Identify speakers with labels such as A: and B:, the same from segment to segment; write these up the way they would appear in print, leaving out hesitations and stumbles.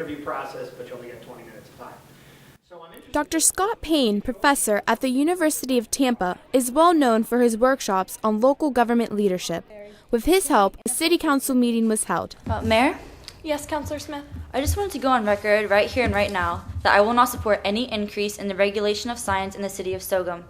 A: interview process, but you only get 20 minutes of time.
B: Dr. Scott Paine, professor at the University of Tampa, is well known for his workshops on local government leadership. With his help, a city council meeting was held.
C: Mayor,
D: Yes, Councilor Smith.
C: I just wanted to go on record right here and right now that I will not support any increase in the regulation of science in the city of Sogum.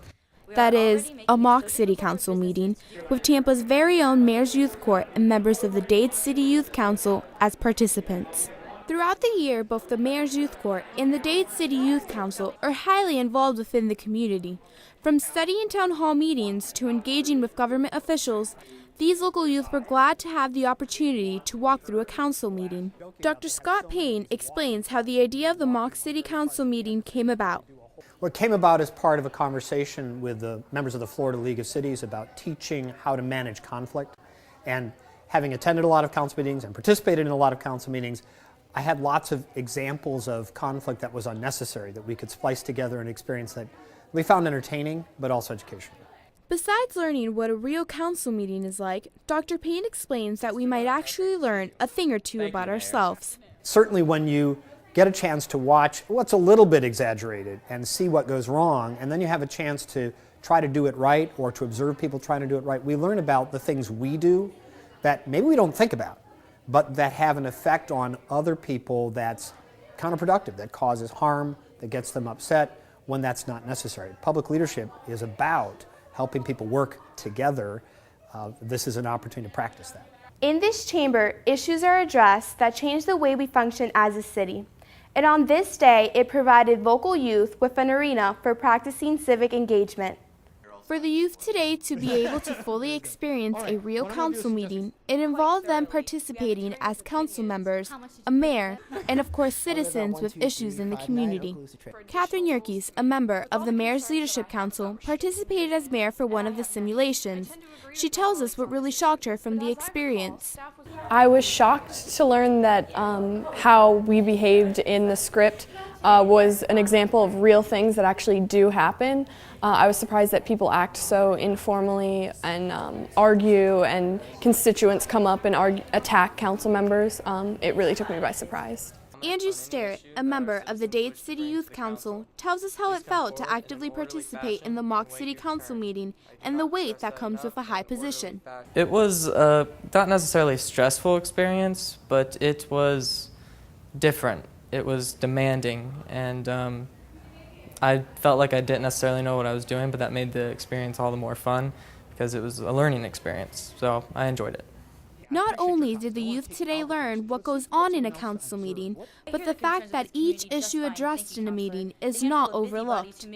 B: That is, a mock city council meeting with Tampa's very own Mayor's Youth Court and members of the Dade City Youth Council as participants. Throughout the year, both the Mayor's Youth Court and the Dade City Youth Council are highly involved within the community. From studying town hall meetings to engaging with government officials, these local youth were glad to have the opportunity to walk through a council meeting. Dr. Scott Paine explains how the idea of the mock city council meeting came about.
A: What came about as part of a conversation with the members of the Florida League of Cities about teaching how to manage conflict. And having attended a lot of council meetings and participated in a lot of council meetings, I had lots of examples of conflict that was unnecessary, that we could splice together an experience that we found entertaining, but also educational.
B: Besides learning what a real council meeting is like, Dr. Paine explains that we might actually learn a thing or two about ourselves.
A: Certainly when you get a chance to watch what's a little bit exaggerated and see what goes wrong, and then you have a chance to try to do it right or to observe people trying to do it right, we learn about the things we do that maybe we don't think about, but that have an effect on other people that's counterproductive, that causes harm, that gets them upset when that's not necessary. Public leadership is about helping people work together. This is an opportunity to practice that.
E: In this chamber, issues are addressed that change the way we function as a city. And on this day, it provided local youth with an arena for practicing civic engagement.
B: For the youth today to be able to fully experience a real council meeting, it involved them participating as council members, a mayor, and of course citizens with issues in the community. Katherine Yerkes, a member of the Mayor's Leadership Council, participated as mayor for one of the simulations. She tells us what really shocked her from the experience.
D: I was shocked to learn that how we behaved in the script was an example of real things that actually do happen. I was surprised that people act so informally and argue, and constituents come up and attack council members. It really took me by surprise.
B: Andrew Sterrett, a member of the Dade City Youth Council, tells us how it felt to actively participate in the mock city council meeting and the weight that comes with a high position.
F: It was not necessarily a stressful experience, but it was different. It was demanding, and I felt like I didn't necessarily know what I was doing, but that made the experience all the more fun because it was a learning experience, so I enjoyed it.
B: Not only did the youth today learn what goes on in a council meeting, but the fact that each issue addressed in a meeting is not overlooked.